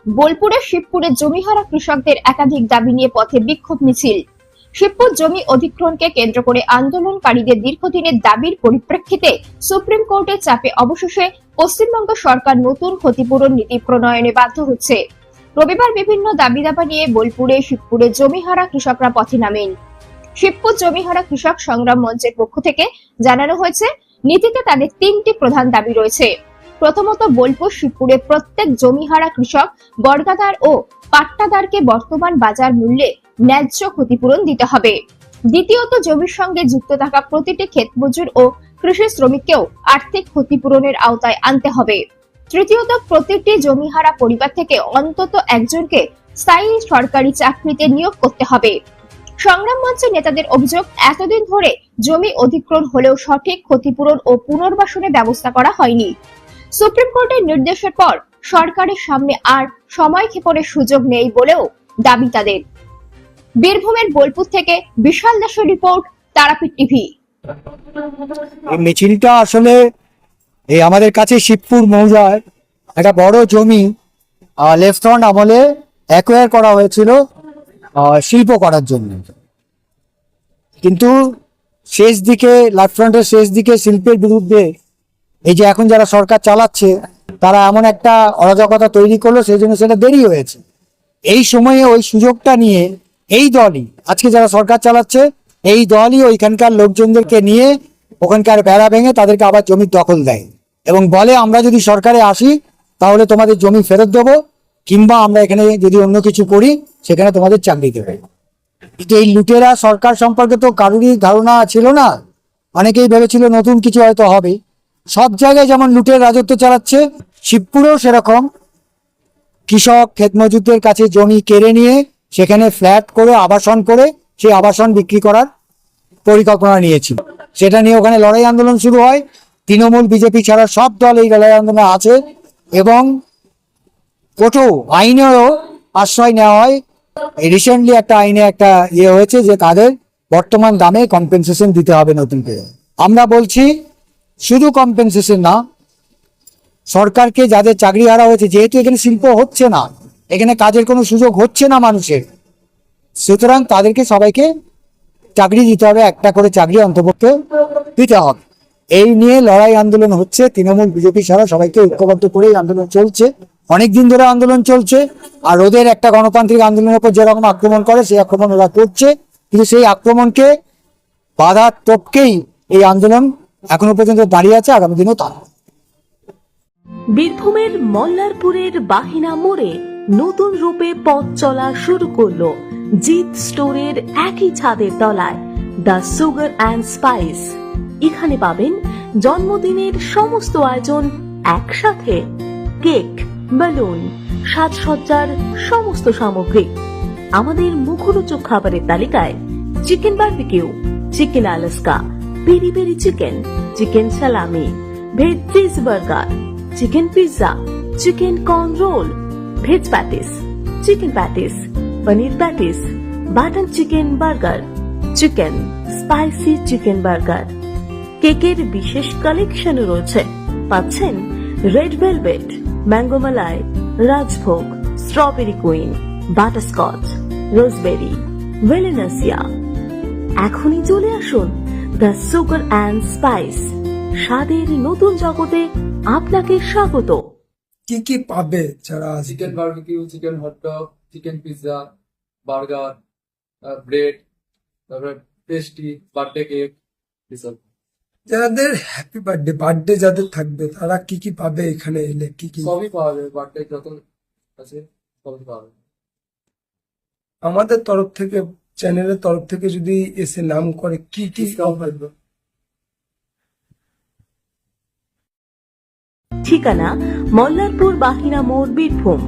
বোলপুরের শিবপুরে জমিহারা কৃষকদের একাধিক দাবি নিয়ে পথে বিক্ষোভ মিছিল। শিবপুর জমি অধিগ্রহণকে কেন্দ্র করে আন্দোলনকারীদের দীর্ঘদিনের দাবির পরিপ্রেক্ষিতে সুপ্রিম কোর্টের চাপে অবশেষে পশ্চিমবঙ্গ সরকার নতুন ক্ষতিপূরণ নীতি প্রণয়নে বাধ্য হচ্ছে। রবিবার বিভিন্ন দাবি দাবা নিয়ে বোলপুরে শিবপুরে জমিহারা কৃষকরা পথে নামেন। শিবপুর জমিহারা কৃষক সংগ্রাম মঞ্চের পক্ষ থেকে জানানো হয়েছে, নীতিতে তাদের তিনটি প্রধান দাবি রয়েছে। প্রথমত, বোলপুর শিবপুরে প্রত্যেক জমিহারা কৃষক বর্গাদার ও পাট্টাদারকে বর্তমান বাজার মূল্যে ন্যায্য ক্ষতিপূরণ দিতে হবে। দ্বিতীয়ত, জমির সঙ্গে যুক্ত থাকা প্রতিটি ক্ষেত মজুর ও কৃষি শ্রমিককেও আর্থিক ক্ষতিপূরণের আওতায় আনতে হবে। তৃতীয়ত, প্রতিটি জমিহারা পরিবার থেকে অন্তত একজনকে স্থায়ী সরকারি চাকরিতে নিয়োগ করতে হবে। সংগ্রাম মঞ্চের নেতাদের অভিযোগ, এতদিন ধরে জমি অধিগ্রহণ হলেও সঠিক ক্ষতিপূরণ ও পুনর্বাসনের ব্যবস্থা করা হয়নি। সুপ্রিম কোর্টের নির্দেশের পর সরকারের সামনে আর সময়ক্ষেপণের সুযোগ নেই বলেও দাবি তাদের। বীরভূমের বোলপুর থেকে বিশাল দাসের রিপোর্ট, তারাপীঠ টিভি। এই মিছিলটা আসলে এই আমাদের কাছে শিবপুর মৌজায় একটা বড় জমি লেফট্রন্ট আমলে অ্যাকোয়ার করা হয়েছিল শিল্প করার জন্য, কিন্তু শেষ দিকে লেফট্রন্টের শেষ দিকে শিল্পের বিরুদ্ধে এই যে এখন যারা সরকার চালাচ্ছে তারা এমন একটা অরাজকতা তৈরি করলো, সেই জন্য সেটা দেরি হয়েছে। এই সময়ে ওই সুযোগটা নিয়ে এই দলই, আজকে যারা সরকার চালাচ্ছে এই দলই ওইখানকার লোকজনদেরকে নিয়ে ওখানকার বেড়া ভেঙে তাদেরকে আবার জমির দখল দেয় এবং বলে, আমরা যদি সরকারে আসি তাহলে তোমাদের জমি ফেরত দেবো, কিংবা আমরা এখানে যদি অন্য কিছু করি সেখানে তোমাদের চাকরি দেবে। কিন্তু এই লুটেরা সরকার সম্পর্কে তো কারোরই ধারণা ছিল না। অনেকেই ভেবেছিল নতুন কিছু হয়তো হবে। সব জায়গায় যেমন লুটের রাজত্ব চালাচ্ছে, শিবপুরেও সেরকম কৃষক ক্ষেত মজুরদের কাছে জমি কেড়ে নিয়ে সেখানে ফ্ল্যাট করে আবাসন করে সেই আবাসন বিক্রি করার পরিকল্পনা নিয়েছিল। সেটা নিয়ে ওখানে লড়াই আন্দোলন শুরু হয়। তৃণমূল, বিজেপি ছাড়া সব দল এই লড়াই আন্দোলনে আছে এবং কঠোর আইনেরও আশ্রয় নেওয়া হয়। রিসেন্টলি একটা আইনে একটা হয়েছে যে তাদের বর্তমান দামে কম্পেনসেশন দিতে হবে নতুন করে। আমরা বলছি শুধু কম্পেনসেশন না, সরকারকে যাদের চাকরি হারা হয়েছে, যেহেতু এখানে শিল্প হচ্ছে না, এখানে কাজের কোনো সুযোগ হচ্ছে না মানুষের, সুতরাং তাদেরকে সবাইকে চাকরি দিতে হবে, একটা করে চাকরি অন্তপক্ষে দিতে হবে। এই নিয়ে লড়াই আন্দোলন হচ্ছে। তৃণমূল, বিজেপি ছাড়া সবাইকে ঐক্যবদ্ধ করে আন্দোলন চলছে, অনেকদিন ধরে আন্দোলন চলছে। আর ওদের একটা গণতান্ত্রিক আন্দোলনের উপর যেরকম আক্রমণ করে সেই আক্রমণ ওরা করছে, কিন্তু সেই আক্রমণকে বাধা টপকেই এই আন্দোলন এখনো পর্যন্ত দাঁড়িয়ে আছে, আগামী দিনেও তা। বীরভূমের মল্লারপুরের বাহিনা মোড়ে নতুন রূপে পথ চলা শুরু করলো জিৎ স্টোরের একই ছাদের তলায় দ্য সুগার অ্যান্ড স্পাইস। এখানে পাবেন জন্মদিনের সমস্ত আয়োজন একসাথে, কেক, বেলুন, সাজসজ্জার সমস্ত সামগ্রী। আমাদের মুখরোচক খাবারের তালিকায় chicken barbecue, chicken Alaska, peri peri chicken, chicken salami, veg cheese burger, chicken pizza, chicken corn roll, veg patties, chicken patties, paneer patties, button chicken burger, chicken spicy chicken burger. কেকের বিশেষ collection রয়েছে। পাচ্ছেন red velvet, mango malai, rajbhog, strawberry queen, butterscotch, roseberry, ভেলেনাসিয়া। এখনই চলে আসুন the sugar and spice. স্বাদের নতুন জগতে আপনাকে স্বাগত। কি কি পাবে যারা chicken barbecue, chicken hot dog, chicken pizza, burger, bread, তারপরে পেস্ট্রি, বার্থডে কেক, এসব। যাদের হ্যাপি বার্থডে যাদের থাকবে তারা কি কি পাবে এখানে এলে? কি কি সবই পাওয়া যাবে, বার্থডে যত আছে সবই পাওয়া যাবে। আমাদের তরফ থেকে, চ্যানেলের তরফ থেকে যদি এসে নাম করে কি কি ডিসকাউন্ট থাকবে। ঠিকানা মল্লারপুর বাহিনা মোড়, বীরভূম।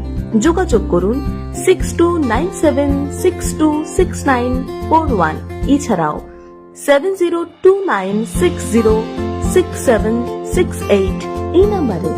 যোগাযোগ করুন 6297626941। এছাড়াও 7029606768 এই নাম্বারে।